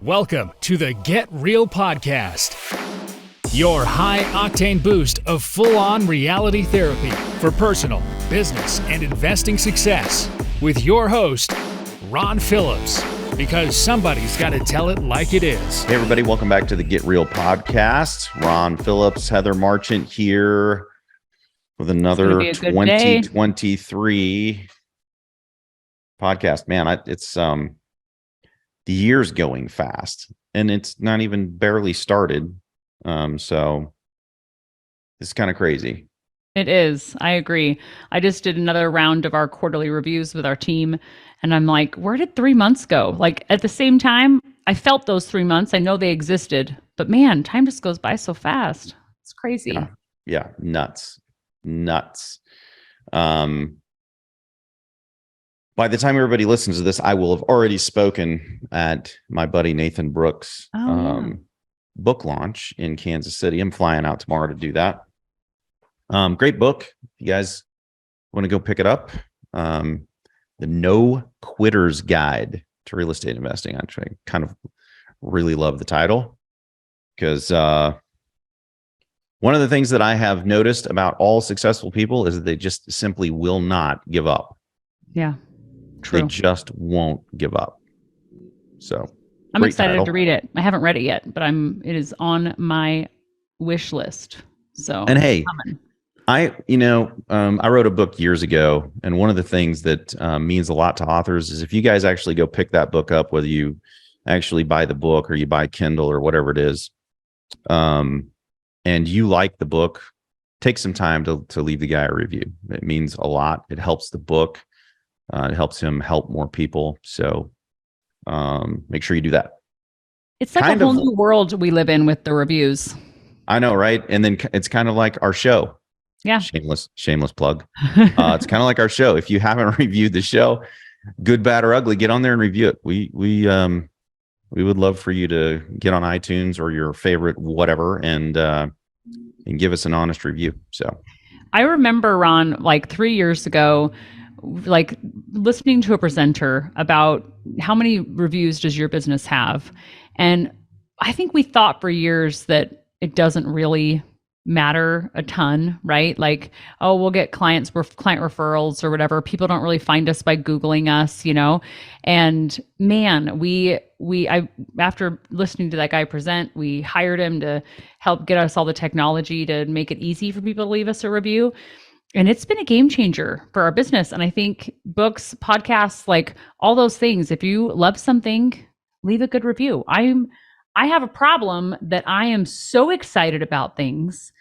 Welcome to the Get Real Podcast, your high-octane boost of full-on reality therapy for personal, business, and investing success with your host, Ron Phillips, because somebody's got to tell it like it is. Hey, everybody. Welcome back to the Get Real Podcast. Ron Phillips, Heather Marchant here with another 2023 podcast. Man, it's the year's going fast, and it's not even barely started. So it's kind of crazy. It is. I agree. I just did another round of our quarterly reviews with our team, and I'm like, where did 3 months go? Like, at the same time, I felt those 3 months. I know they existed, but man, time just goes by so fast. It's crazy. Yeah. Nuts. By the time everybody listens to this, I will have already spoken at my buddy Nathan Brooks' book launch in Kansas City. I'm flying out tomorrow to do that. Great book. If you guys want to go pick it up, The No Quitter's Guide to Real Estate Investing. Actually, I kind of really love the title because one of the things that I have noticed about all successful people is that they just simply will not give up. Yeah. True. They just won't give up. So I'm excited to read it. I haven't read it yet, but it is on my wish list. So, and hey, I wrote a book years ago, and one of the things that means a lot to authors is if you guys actually go pick that book up, whether you actually buy the book or you buy Kindle or whatever it is, and you like the book, take some time to leave the guy a review. It means a lot. It helps the book. It helps him help more people. So make sure you do that. It's like a whole new world we live in with the reviews. I know, right? And then it's kind of like our show. Yeah. Shameless plug. It's kind of like our show. If you haven't reviewed the show, good, bad, or ugly, get on there and review it. We would love for you to get on iTunes or your favorite whatever and give us an honest review. So I remember, Ron, like 3 years ago, like listening to a presenter about how many reviews does your business have. And I think we thought for years that it doesn't really matter a ton, right? Like, oh, we'll get client referrals or whatever. People don't really find us by Googling us, And man, I after listening to that guy present, we hired him to help get us all the technology to make it easy for people to leave us a review. And it's been a game changer for our business. And I think books, podcasts, like all those things, if you love something, leave a good review. I have a problem that I am so excited about things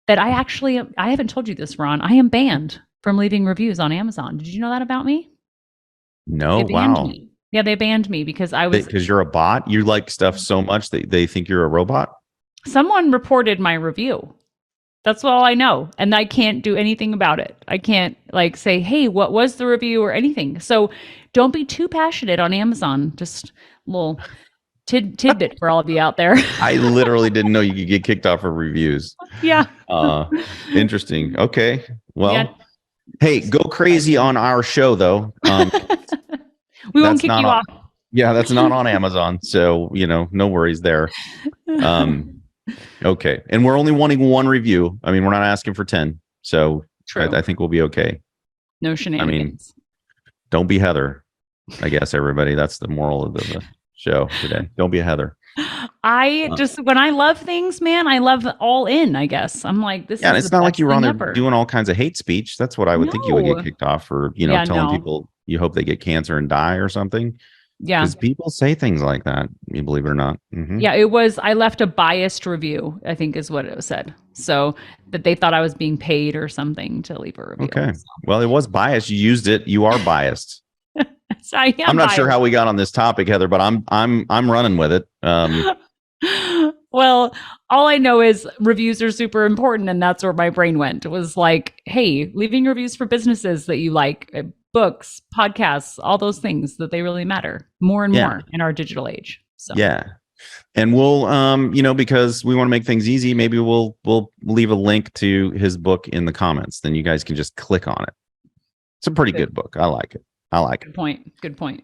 that I haven't told you this, Ron. I am banned from leaving reviews on Amazon. Did you know that about me? No, wow. Me. Yeah, they banned me because because you're a bot. You like stuff so much that they think you're a robot. Someone reported my review. That's all I know. And I can't do anything about it. I can't like say, hey, what was the review or anything. So don't be too passionate on Amazon. Just a little tidbit for all of you out there. I literally didn't know you could get kicked off of reviews. Yeah. Interesting. Okay. Well, yeah. Hey, go crazy on our show though. We won't kick you off. Yeah, that's not on Amazon. So, no worries there. Okay. And we're only wanting one review. I mean, we're not asking for 10. So I think we'll be okay. No shenanigans. I mean, don't be Heather, I guess, everybody. That's the moral of the show today. Don't be a Heather. When I love things, man, I love all in, I guess. I'm like, this is and it's not like you were on there doing all kinds of hate speech. That's what I would think you would get kicked off for, telling people you hope they get cancer and die or something. Yeah. Because people say things like that, you believe it or not. Mm-hmm. Yeah, I left a biased review, I think is what it said. So that they thought I was being paid or something to leave a review. Okay. So. Well, it was biased. You used it. You are biased. So I'm not sure how we got on this topic, Heather, but I'm running with it. Well, all I know is reviews are super important, and that's where my brain went. It was like, hey, leaving reviews for businesses that you like, books, podcasts, all those things that they really matter more and more in our digital age. So yeah. And we'll because we want to make things easy, maybe we'll leave a link to his book in the comments. Then you guys can just click on it. It's a pretty good book. I like it. Good point.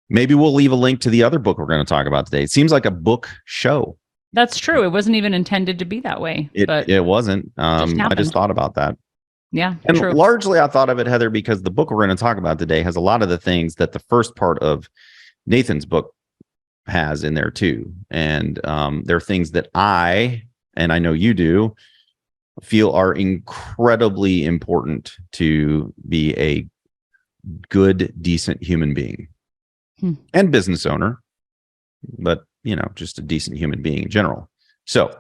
Maybe we'll leave a link to the other book we're going to talk about today. It seems like a book show. That's true. It wasn't even intended to be that way. It wasn't. Just I just thought about that. Yeah. And true. largely I thought of it, Heather, because the book we're going to talk about today has a lot of the things that the first part of Nathan's book has in there too. And there are things that and I know you do, feel are incredibly important to be a good, decent human being and business owner, but just a decent human being in general. So,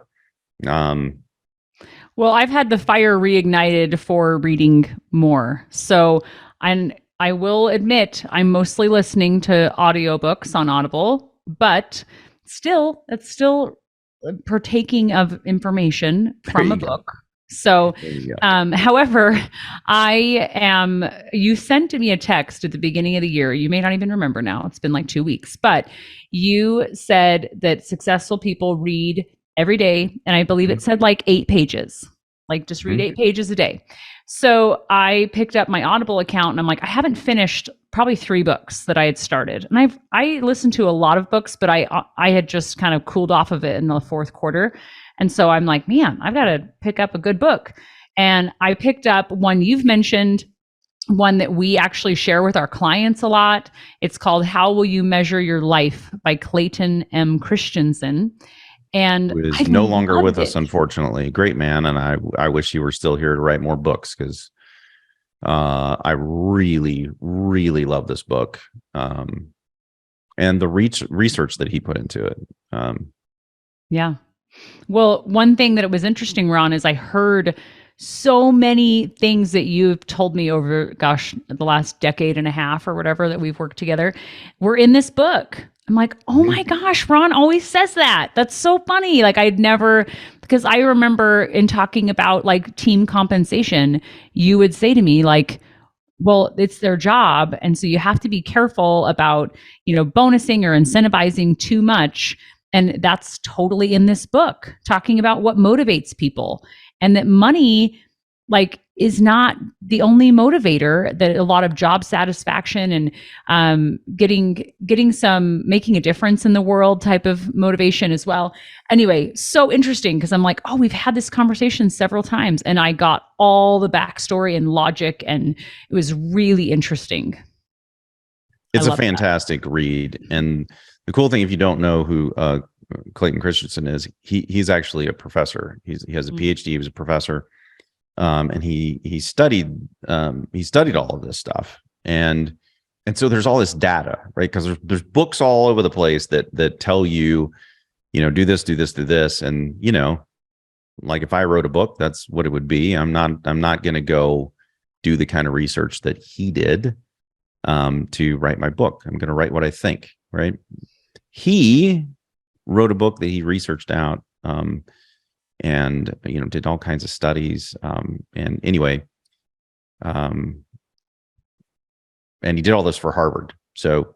well, I've had the fire reignited for reading more. So, and I will admit, I'm mostly listening to audiobooks on Audible, but it's still partaking of information from a book. So, however, you sent me a text at the beginning of the year. You may not even remember now. It's been like 2 weeks, but you said that successful people read every day. And I believe it said like 8 pages, like just read 8 pages a day. So I picked up my Audible account and I'm like, I haven't finished probably 3 books that I had started. And I listened to a lot of books, but I had just kind of cooled off of it in the fourth quarter. And so I'm like, man, I've got to pick up a good book. And I picked up one you've mentioned, one that we actually share with our clients a lot. It's called How Will You Measure Your Life by Clayton M. Christensen. And who is no longer with us, unfortunately. Great man. And I wish he were still here to write more books, because I really, really love this book. And the research that he put into it. Yeah. Well, one thing that it was interesting, Ron, is I heard so many things that you've told me over, the last decade and a half or whatever that we've worked together were in this book. I'm like, oh my gosh, Ron always says that. That's so funny. Like because I remember in talking about like team compensation, you would say to me like, well, it's their job. And so you have to be careful about, bonusing or incentivizing too much. And that's totally in this book, talking about what motivates people, and that money is not the only motivator, that a lot of job satisfaction and making a difference in the world type of motivation as well. Anyway, so interesting, because I'm like, oh, we've had this conversation several times, and I got all the backstory and logic, and it was really interesting. It's a fantastic read. And the cool thing, if you don't know who Clayton Christensen is, he's actually a professor. He has a PhD. He was a professor, and he studied all of this stuff. And so there's all this data, right? Because there's books all over the place that tell you, do this, do this, do this, and like if I wrote a book, that's what it would be. I'm not going to go do the kind of research that he did to write my book. I'm going to write what I think, right? He wrote a book that he researched out, and did all kinds of studies, and anyway, and he did all this for Harvard. So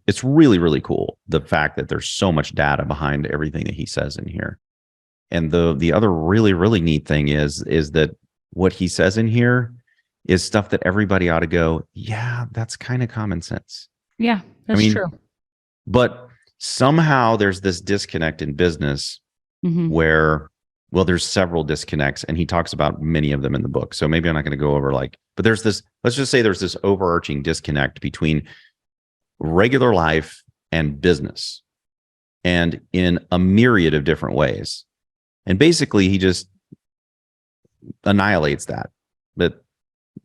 it's really, really cool, the fact that there's so much data behind everything that he says in here. And the other really, really neat thing is that what he says in here is stuff that everybody ought to go, yeah, that's kind of common sense. Yeah, that's true. But somehow there's this disconnect in business where, well, there's several disconnects, and he talks about many of them in the book. So maybe I'm not going to go over but there's this, let's just say there's this overarching disconnect between regular life and business, and in a myriad of different ways. And basically he just annihilates that. But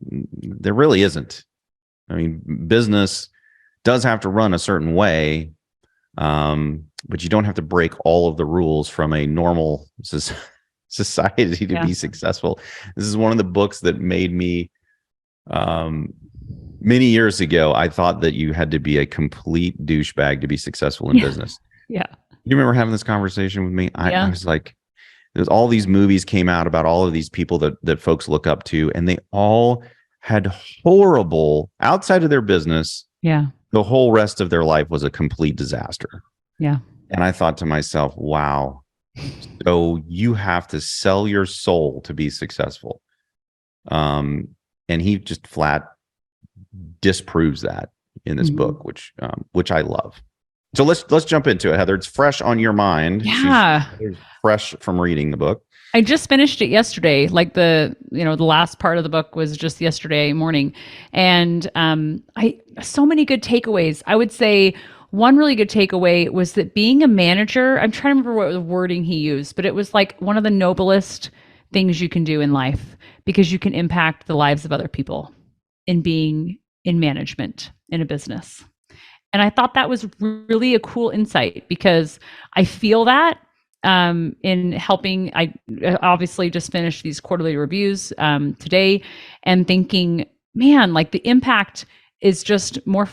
there really isn't. I mean, business does have to run a certain way, but you don't have to break all of the rules from a normal society to be successful. This is one of the books that made me, many years ago, I thought that you had to be a complete douchebag to be successful in business. Yeah. You remember having this conversation with me? I was like, there's all these movies came out about all of these people that folks look up to, and they all had horrible, outside of their business. Yeah. The whole rest of their life was a complete disaster. Yeah. And I thought to myself, wow, so you have to sell your soul to be successful. And he just flat disproves that. in this book, which I love. So let's jump into it, Heather. It's fresh on your mind. Yeah. She's fresh from reading the book. I just finished it yesterday. Like the last part of the book was just yesterday morning. And so many good takeaways. I would say one really good takeaway was that being a manager, I'm trying to remember what the wording he used, but it was like one of the noblest things you can do in life, because you can impact the lives of other people in being in management in a business. And I thought that was really a cool insight, because I feel that in helping. I obviously just finished these quarterly reviews today, and thinking, man, like the impact is just more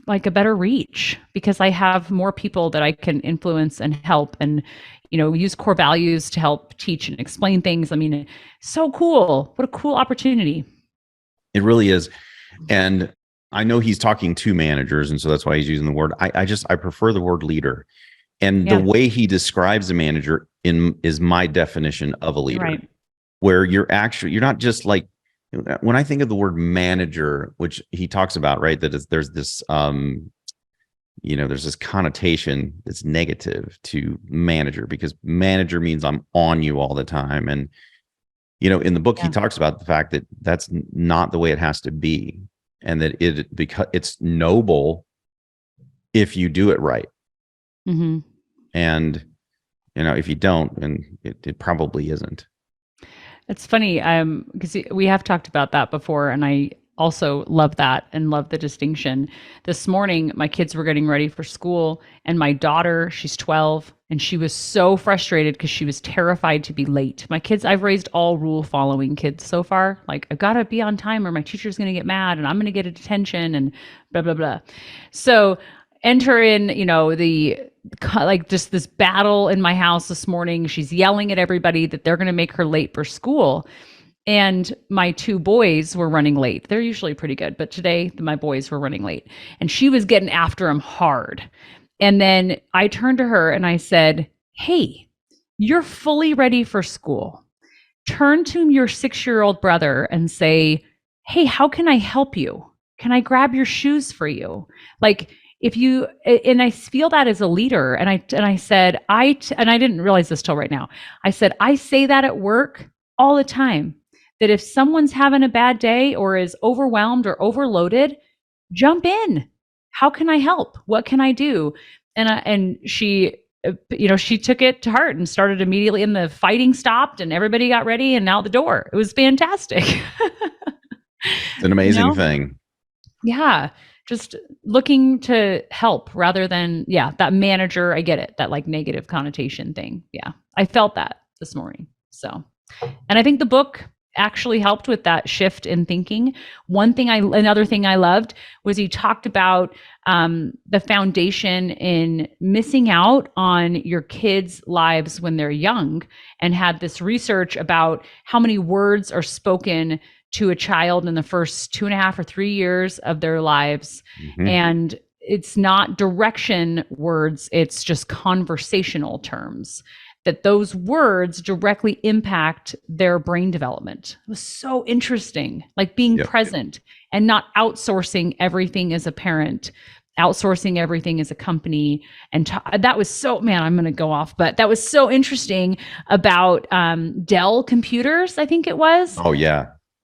like a better reach, because I have more people that I can influence and help, and use core values to help teach and explain things. I mean, so cool. What a cool opportunity. It really is. And I know he's talking to managers, and so that's why he's using the word. I prefer the word leader. And the way he describes a manager is my definition of a leader, right. Where you're not just like, when I think of the word manager, which he talks about, right, that there's this there's this connotation that's negative to manager, because manager means I'm on you all the time. And in the book, he talks about the fact that that's not the way it has to be, and that because it's noble if you do it right. Mm-hmm. And if you don't, then it probably isn't. It's funny, because we have talked about that before, and I also love that and love the distinction. This morning, my kids were getting ready for school, and my daughter, she's 12, and she was so frustrated because she was terrified to be late. My kids, I've raised all rule following kids so far. Like, I've got to be on time or my teacher's going to get mad and I'm going to get a detention and blah, blah, blah. So enter in, just this battle in my house this morning. She's yelling at everybody that they're going to make her late for school. And my two boys were running late. They're usually pretty good, but today my boys were running late, and she was getting after them hard. And then I turned to her and I said, "Hey, you're fully ready for school. Turn to your 6-year-old brother and say, 'Hey, how can I help you? Can I grab your shoes for you?'" Like, if you, and I feel that as a leader. And I said, and I didn't realize this till right now. I said, I say that at work all the time, that if someone's having a bad day or is overwhelmed or overloaded, jump in. How can I help? What can I do? And she, she took it to heart and started immediately, and the fighting stopped and everybody got ready and out the door. It was fantastic. It's an amazing thing. Yeah. Just looking to help rather than, that manager, I get it, that like negative connotation thing. Yeah. I felt that this morning. So, and I think the book actually helped with that shift in thinking. Another thing I loved was he talked about the foundation in missing out on your kids' lives when they're young, and had this research about how many words are spoken to a child in the first 2.5 or 3 years of their lives. Mm-hmm. And it's not direction words, it's just conversational terms, that those words directly impact their brain development. It was so interesting, like being present and not outsourcing everything as a parent, outsourcing everything as a company. And that was so, man, I'm going to go off, but that was so interesting about Dell computers, I think it was.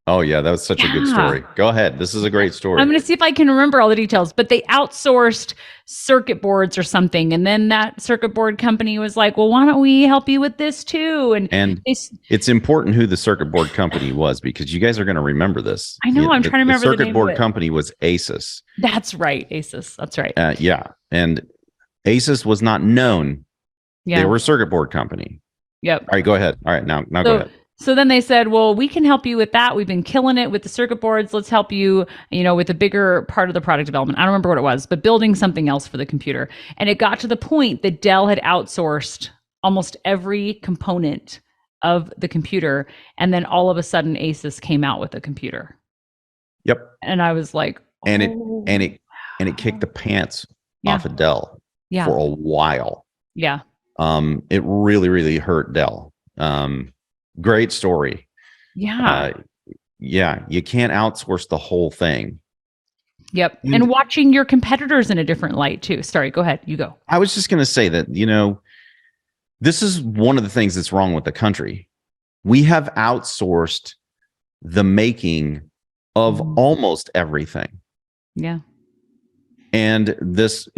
Oh yeah, that was such a good story. Go ahead. This is a great story. I'm going to see if I can remember all the details, but they outsourced circuit boards or something. And then that circuit board company was like, well, why don't we help you with this too? And it's important who the circuit board company was, because you guys are going to remember this. I know. I'm trying to remember the circuit board company was ASUS. That's right. ASUS. That's right. And ASUS was not known. Yeah. They were a circuit board company. Yep. All right, go ahead. All right, now go ahead. So then they said, well, we can help you with that. We've been killing it with the circuit boards. Let's help you, with a bigger part of the product development. I don't remember what it was, but building something else for the computer. And it got to the point that Dell had outsourced almost every component of the computer. And then all of a sudden ASUS came out with a computer. Yep. And I was like, and it kicked the pants off of Dell for a while. Yeah. It really, really hurt Dell. Great story. Yeah. You can't outsource the whole thing. Yep. And watching your competitors in a different light too. Sorry, go ahead. You go. I was just going to say that, this is one of the things that's wrong with the country. We have outsourced the making of almost everything. Yeah. And this,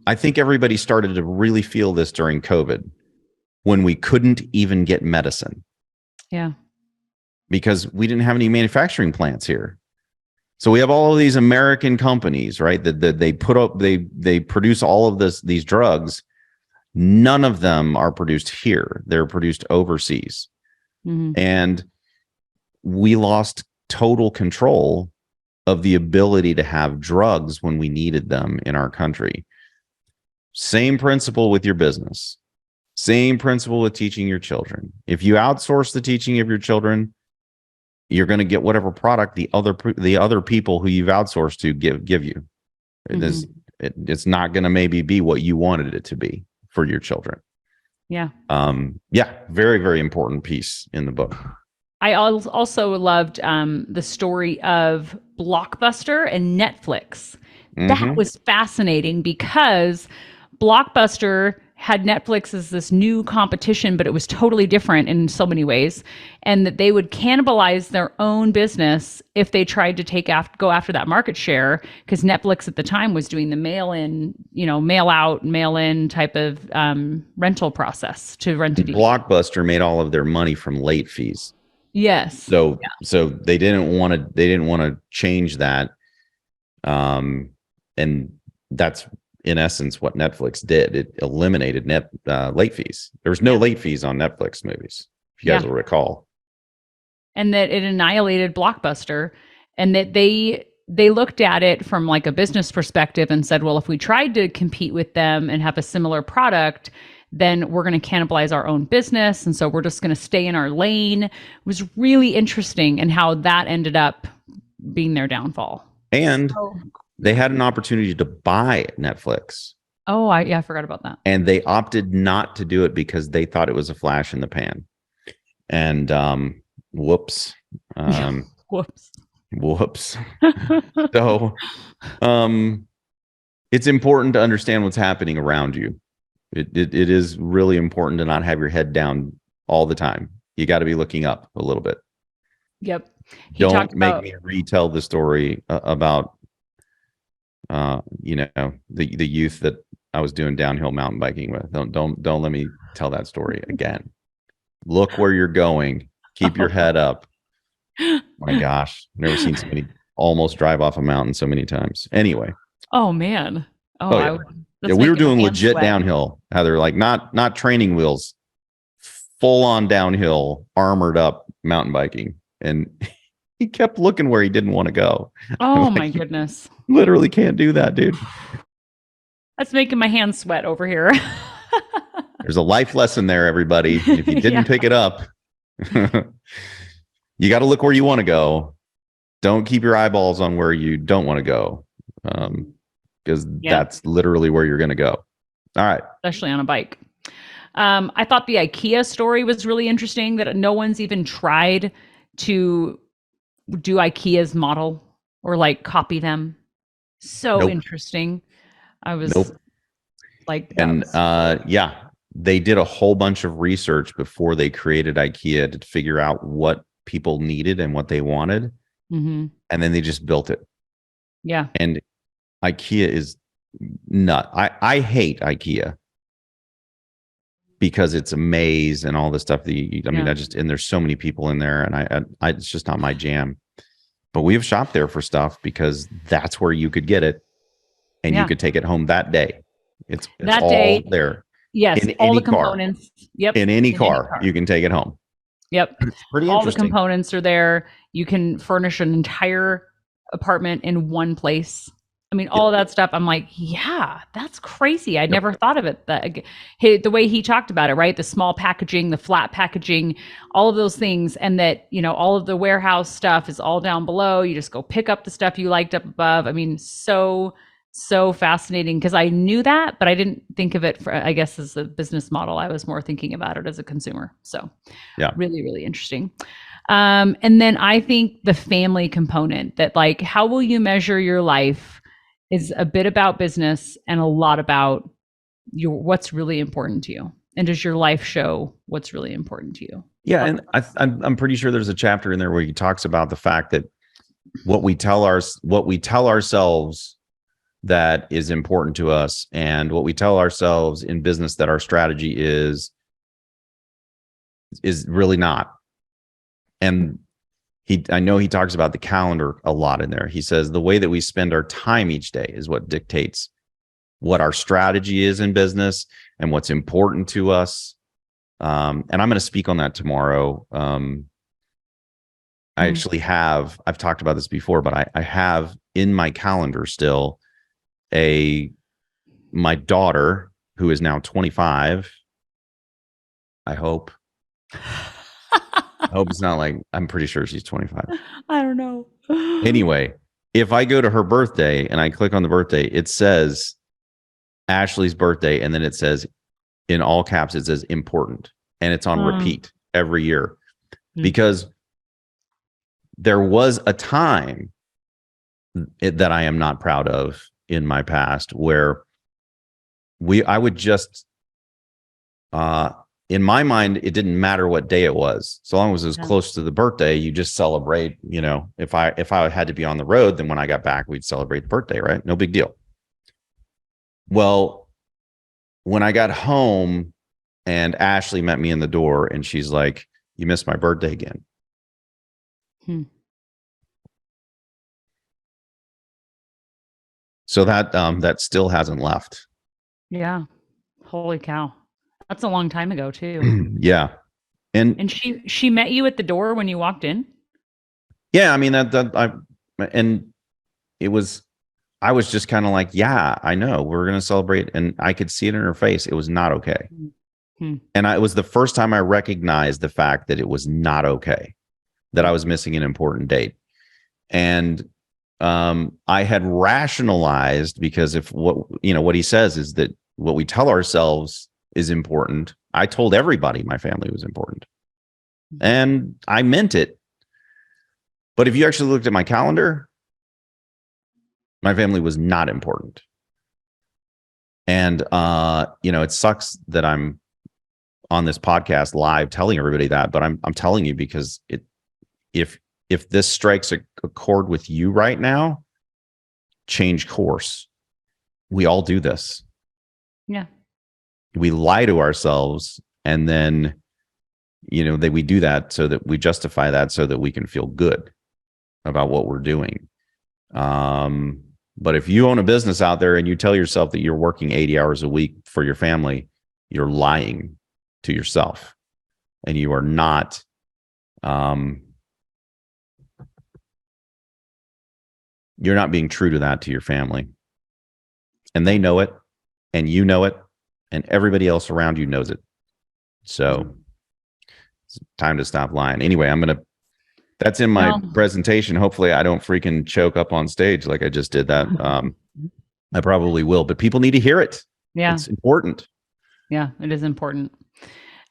I think everybody started to really feel this during COVID when we couldn't even get medicine. Yeah. Because we didn't have any manufacturing plants here. So we have all of these American companies, right? That they put up, they produce all of these drugs. None of them are produced here. They're produced overseas. And we lost total control of the ability to have drugs when we needed them in our country. Same principle with your business. Same principle with teaching your children. If you outsource the teaching of your children, you're going to get whatever product the other people who you've outsourced to give you. It's not going to maybe be what you wanted it to be for your children. Yeah. Very, very important piece in the book. I also loved the story of Blockbuster and Netflix. That was fascinating because Blockbuster had Netflix as this new competition, but it was totally different in so many ways, and that they would cannibalize their own business if they tried to go after that market share, because Netflix at the time was doing the mail-in, mail-out, mail-in type of rental process to rent a DVD. Blockbuster made all of their money from late fees. Yes. So they didn't want to change that, and that's in essence what Netflix did. It eliminated late fees. There was no late fees on Netflix movies, if you guys will recall. And that it annihilated Blockbuster, and that they looked at it from like a business perspective and said, well, if we tried to compete with them and have a similar product, then we're going to cannibalize our own business. And so we're just going to stay in our lane. It was really interesting, and how that ended up being their downfall. And they had an opportunity to buy Netflix. Oh, I forgot about that. And they opted not to do it because they thought it was a flash in the pan. And whoops. Whoops. So it's important to understand what's happening around you. It is really important to not have your head down all the time. You got to be looking up a little bit. Yep. Don't make me retell the story about the youth that I was doing downhill mountain biking with. Don't let me tell that story again. Look where you're going. Keep your head up. My gosh, never seen somebody almost drive off a mountain so many times. Anyway. Oh man. We were doing legit downhill, Heather, like not training wheels, full on downhill, armored up mountain biking. And he kept looking where he didn't want to go. Oh my goodness. Literally can't do that, dude. That's making my hands sweat over here. There's a life lesson there, everybody. If you didn't pick it up, you got to look where you want to go. Don't keep your eyeballs on where you don't want to go. Because that's literally where you're going to go. All right. Especially on a bike. I thought the IKEA story was really interesting, that no one's even tried to do IKEA's model or like copy them. So interesting. I was like, they did a whole bunch of research before they created IKEA to figure out what people needed and what they wanted. And then they just built it. Yeah. And IKEA is nut. I hate IKEA because it's a maze and all this stuff and there's so many people in there, and I it's just not my jam. But we have shopped there for stuff because that's where you could get it, and you could take it home that day. It's all there. Yes, in all any the components. Car. Yep. In any car, you can take it home. Yep. It's pretty all interesting. The components are there. You can furnish an entire apartment in one place. I mean, all of that stuff. I'm like, yeah, that's crazy. I never thought of it. The way he talked about it, right? The small packaging, the flat packaging, all of those things. And that, all of the warehouse stuff is all down below. You just go pick up the stuff you liked up above. I mean, so fascinating, because I knew that, but I didn't think of it I guess, as a business model. I was more thinking about it as a consumer. So really, really interesting. And then I think the family component, that like, how will you measure your life, is a bit about business and a lot about what's really important to you. And does your life show what's really important to you? Yeah, and I'm pretty sure there's a chapter in there where he talks about the fact that what we tell ourselves that is important to us, and what we tell ourselves in business that our strategy is really not. And I know he talks about the calendar a lot in there. He says the way that we spend our time each day is what dictates what our strategy is in business and what's important to us. And I'm going to speak on that tomorrow. I actually I've talked about this before, but I have in my calendar still my daughter, who is now 25. I hope. I hope it's not like, I'm pretty sure she's 25. I don't know. Anyway, if I go to her birthday and I click on the birthday, it says Ashley's birthday, and then it says in all caps, it says important, and it's on repeat every year, because there was a time that I am not proud of in my past where I would just in my mind, it didn't matter what day it was, so long as it was close to the birthday. You just celebrate. You know, if I had to be on the road, then when I got back, we'd celebrate the birthday, right? No big deal. Well, when I got home and Ashley met me in the door and she's like, "You missed my birthday again." So that still hasn't left. Yeah. Holy cow. That's a long time ago too. Yeah. And she met you at the door when you walked in? Yeah, I mean I was just kind of like, yeah, I know we're going to celebrate, and I could see it in her face. It was not okay. And it was the first time I recognized the fact that it was not okay, that I was missing an important date. And I had rationalized, because if what he says is that what we tell ourselves is important. I told everybody my family was important, and I meant it. But if you actually looked at my calendar, my family was not important. And it sucks that I'm on this podcast live telling everybody that, but I'm telling you because if this strikes a chord with you right now, change course. We all do this. Yeah. We lie to ourselves, and then we do that so that we justify that so that we can feel good about what we're doing. But if you own a business out there and you tell yourself that you're working 80 hours a week for your family, you're lying to yourself, and you are not you're not being true to that, to your family. And they know it, and you know it, and everybody else around you knows it. So it's time to stop lying. Anyway, that's in my presentation. Hopefully I don't freaking choke up on stage like I just did that. I probably will, but people need to hear it. Yeah. It's important. Yeah, it is important.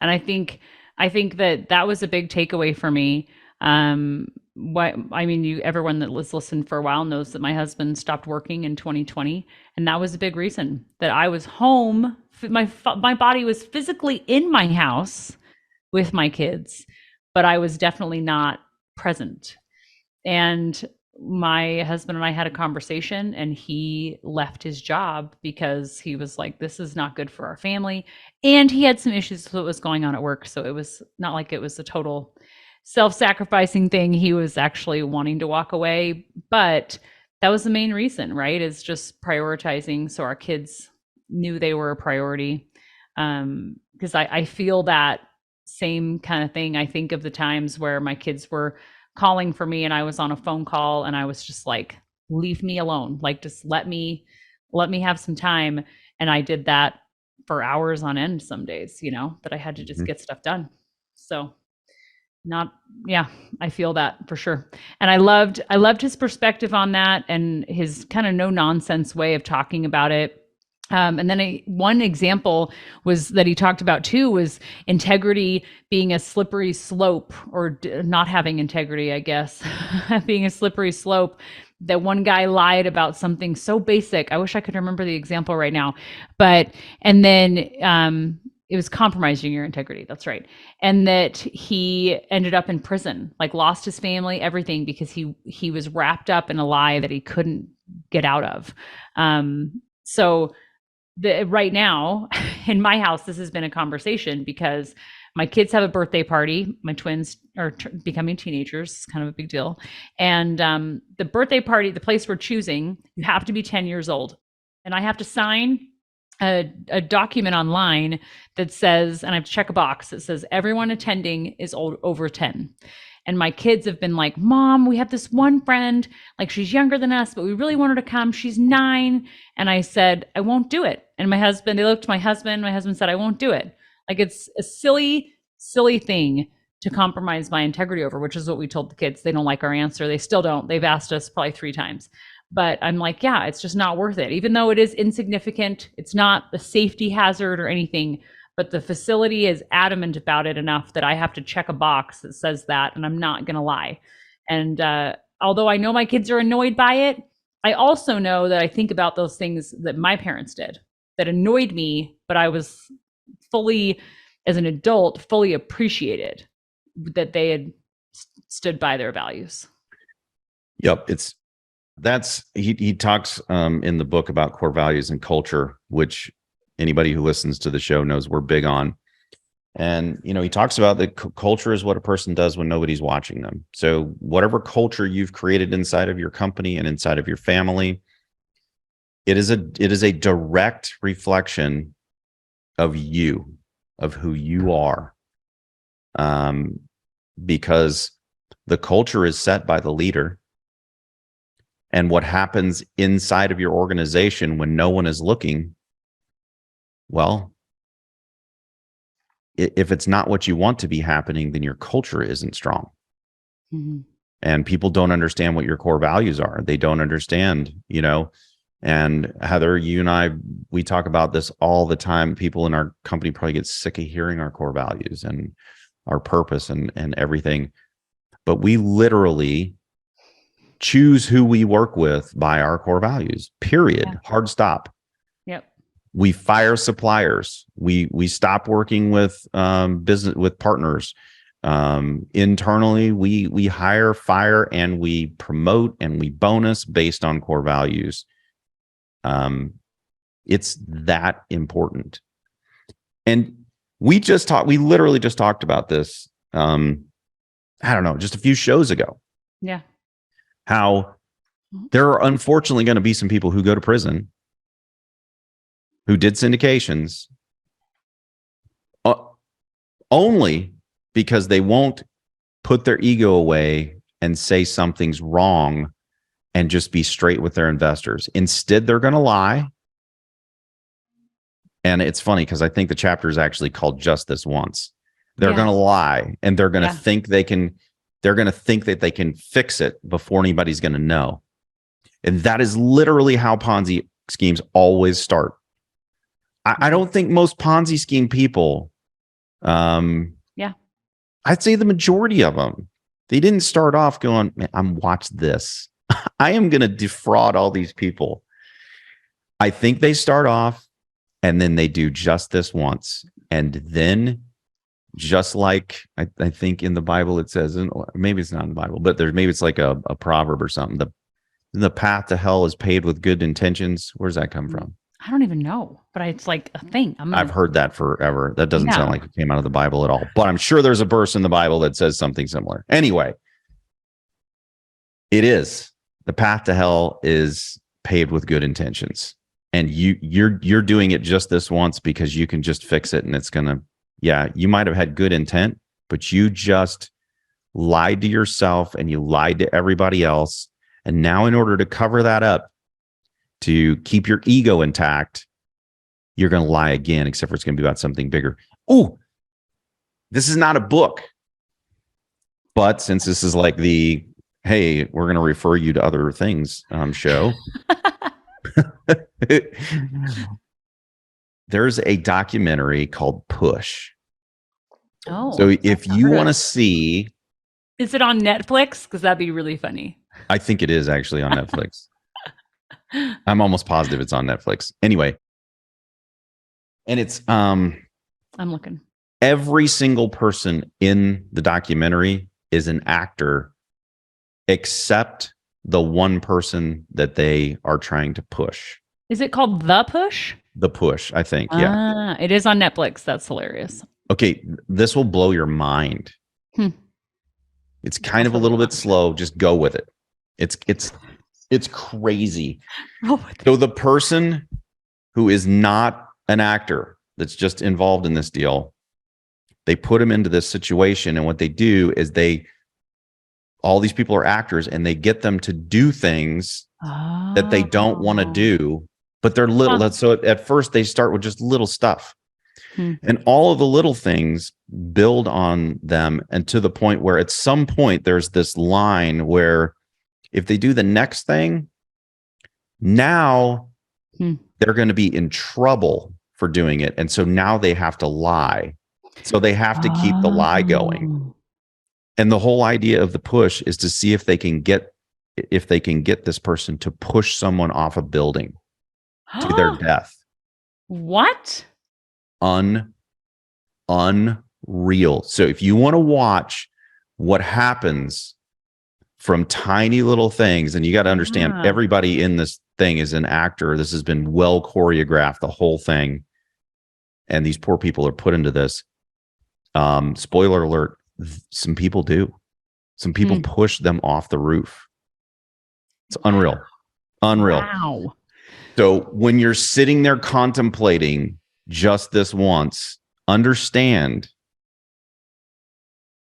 And I think that was a big takeaway for me. Everyone that was listened for a while knows that my husband stopped working in 2020, and that was a big reason that I was home. My body was physically in my house with my kids, but I was definitely not present. And my husband and I had a conversation, and he left his job because he was like, this is not good for our family. And he had some issues with what was going on at work. So it was not like it was a total self-sacrificing thing. He was actually wanting to walk away, but that was the main reason, right? Is just prioritizing. So our kids knew they were a priority. Because I feel that same kind of thing. I think of the times where my kids were calling for me and I was on a phone call and I was just like, leave me alone. Like, just let me have some time. And I did that for hours on end some days, that I had to just get stuff done. So I feel that for sure. And I loved his perspective on that, and his kind of no nonsense way of talking about it. And then one example was that he talked about too was integrity being a slippery slope, or not having integrity, I guess, being a slippery slope. That one guy lied about something so basic. I wish I could remember the example right now, and then it was compromising your integrity. That's right. And that he ended up in prison, like lost his family, everything, because he was wrapped up in a lie that he couldn't get out of. So right now in my house, this has been a conversation because my kids have a birthday party. My twins are becoming teenagers. It's kind of a big deal. And the birthday party, the place we're choosing, you have to be 10 years old. And I have to sign a document online that says, and I have to check a box that says everyone attending is over 10. And my kids have been like, Mom, we have this one friend, like she's younger than us, but we really want her to come. She's 9. And I said, I won't do it. And they looked to my husband said, I won't do it. Like, it's a silly, silly thing to compromise my integrity over, which is what we told the kids. They don't like our answer. They still don't. They've asked us probably 3 times. But I'm like, yeah, it's just not worth it. Even though it is insignificant, it's not a safety hazard or anything. But the facility is adamant about it enough that I have to check a box that says that, and I'm not going to lie. And although I know my kids are annoyed by it, I also know that I think about those things that my parents did that annoyed me, but I was fully, as an adult, fully appreciated that they had stood by their values. Yep. He talks in the book about core values and culture, which anybody who listens to the show knows we're big on. And, he talks about that culture is what a person does when nobody's watching them. So whatever culture you've created inside of your company and inside of your family, it is a direct reflection of you, of who you are. Because the culture is set by the leader. And what happens inside of your organization when no one is looking, well, if it's not what you want to be happening, then your culture isn't strong. Mm-hmm. And people don't understand what your core values are. They don't understand, and Heather, you and I, we talk about this all the time. People in our company probably get sick of hearing our core values and our purpose and everything. But we literally choose who we work with by our core values, period. Yeah. Hard stop. Yep. We fire suppliers. We stop working with business with partners. Internally, we hire, fire, and we promote and we bonus based on core values. It's that important. And we literally just talked about this. I don't know, just a few shows ago. Yeah. How there are unfortunately going to be some people who go to prison who did syndications only because they won't put their ego away and say something's wrong and just be straight with their investors. Instead, they're going to lie. And it's funny because I think the chapter is actually called Just This Once. They're going to lie, and they're going to think they can. They're going to think that they can fix it before anybody's going to know. And that is literally how Ponzi schemes always start. I don't think most Ponzi scheme people, I'd say the majority of them, they didn't start off going, man, watch this. I am going to defraud all these people. I think they start off and then they do just this once. And then, just like I think in the Bible it says, and maybe it's not in the Bible, but maybe it's like a proverb or something. The path to hell is paved with good intentions. Where's that come from? I don't even know, but it's like a thing. I've heard that forever. That doesn't sound like it came out of the Bible at all, but I'm sure there's a verse in the Bible that says something similar. Anyway, it is. The path to hell is paved with good intentions. And you're doing it just this once because you can just fix it and it's going to, you might have had good intent, but you just lied to yourself and you lied to everybody else. And now in order to cover that up, to keep your ego intact, you're going to lie again, except for it's going to be about something bigger. Oh, this is not a book. But since this is like the, hey, we're going to refer you to other things show. there's a documentary called Push. Oh, So if you want to see, is it on Netflix? Because that'd be really funny. I think it is actually on Netflix. I'm almost positive it's on Netflix. Anyway, and it's I'm looking. every single person in the documentary is an actor, except the one person that they are trying to push. Is it called The Push? The Push, I think. Yeah. It is on Netflix. That's hilarious. Okay, this will blow your mind. It's kind of a little bit slow. Just go with it. It's crazy. So the person who is not an actor that's just involved in this deal, they put him into this situation, and what they do is all these people are actors, and they get them to do things that they don't want to do, but they're little. So at first they start with just little stuff. And all of the little things build on them, and to the point where at some point there's this line where if they do the next thing, now they're going to be in trouble for doing it. And so now they have to lie. So they have to keep the lie going. And the whole idea of the push is to see if they can get this person to push someone off a building to their death. What? Unreal. So if you want to watch what happens from tiny little things, and you got to understand everybody in this thing is an actor. This has been well choreographed, the whole thing. And these poor people are put into this. Spoiler alert, some people do. Some people push them off the roof. It's unreal. Wow. So when you're sitting there contemplating just this once, understand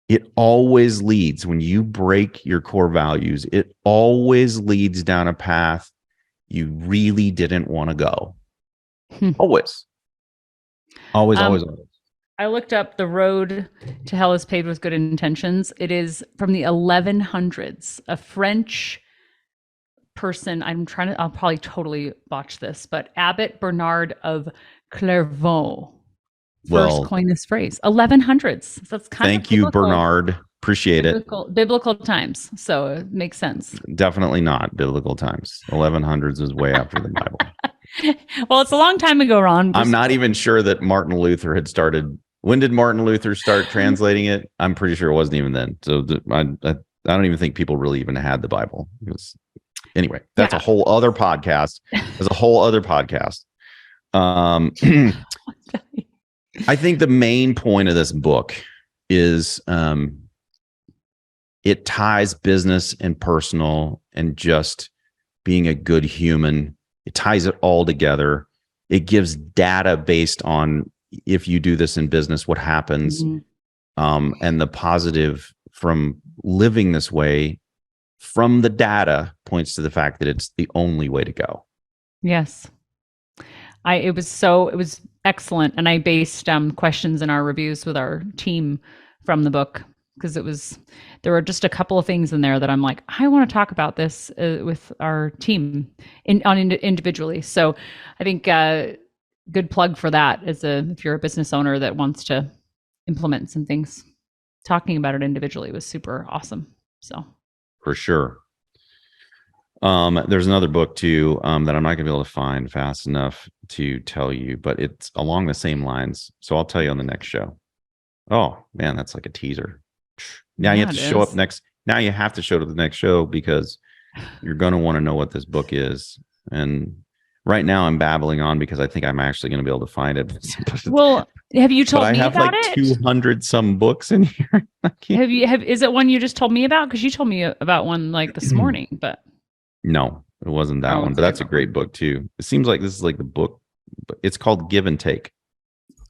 it always leads, when you break your core values, it always leads down a path you really didn't want to go. Always. I looked up The Road to Hell is Paved with Good Intentions. It is from the 1100s. A French person, I'll probably totally botch this, but Abbot Bernard of Clairvaux first coined this phrase. 1100s. So that's kind of thank you, Bernard. Appreciate biblical times. So it makes sense. Definitely not biblical times. 1100s is way after the Bible. Well, it's a long time ago, Ron. I'm not even sure that Martin Luther had started. When did Martin Luther start translating it? I'm pretty sure it wasn't even then. So I don't even think people really even had the Bible. Anyway, that's a whole other podcast. There's a whole other podcast. I think the main point of this book is it ties business and personal and just being a good human. It ties it all together. It gives data based on if you do this in business, what happens, and the positive from living this way from the data points to the fact that it's the only way to go. Yes. It was excellent. And I based questions in our reviews with our team from the book, because there were just a couple of things in there that I'm like, I want to talk about this with our team individually. So I think good plug for that if you're a business owner that wants to implement some things, talking about it individually was super awesome. So for sure. There's another book too that I'm not gonna be able to find fast enough to tell you, but it's along the same lines. So I'll tell you on the next show. Oh man, that's like a teaser. Now you have to show up next. Now you have to show to the next show because you're going to want to know what this book is. And right now I'm babbling on because I think I'm actually going to be able to find it. Well, have you told me about it? I have like 200 some books in here. Is it one you just told me about? Because you told me about one like this morning, but no, it wasn't that one. But that's a great book too. It seems like this is like the book. It's called Give and Take.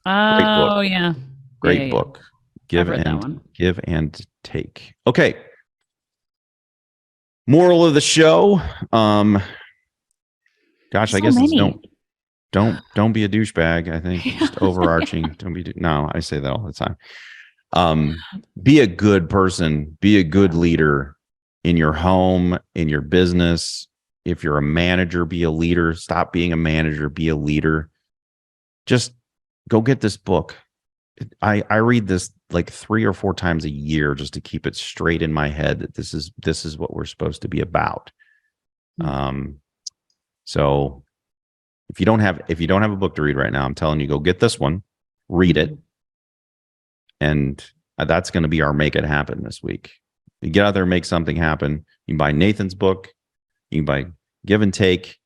Oh yeah, great book. Give and take. Okay. Moral of the show. Gosh, I guess it's don't be a douchebag. I think just overarching. No, I say that all the time. Be a good person. Be a good leader in your home, in your business. If you're a manager, be a leader. Stop being a manager. Be a leader. just go get this book. I read this like 3 or 4 times a year just to keep it straight in my head that this is what we're supposed to be about. So if you don't have a book to read right now, I'm telling you, go get this one, read it, and that's going to be our make it happen this week. You get out there and make something happen. You can buy Nathan's book. You can buy Give and Take.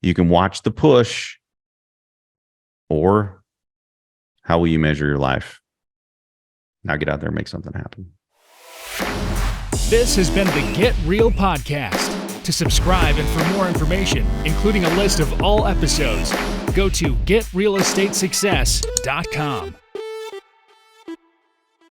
You can watch The Push. Or how will you measure your life? Now get out there and make something happen. This has been the Get Real Podcast. To subscribe and for more information, including a list of all episodes, go to getrealestatesuccess.com.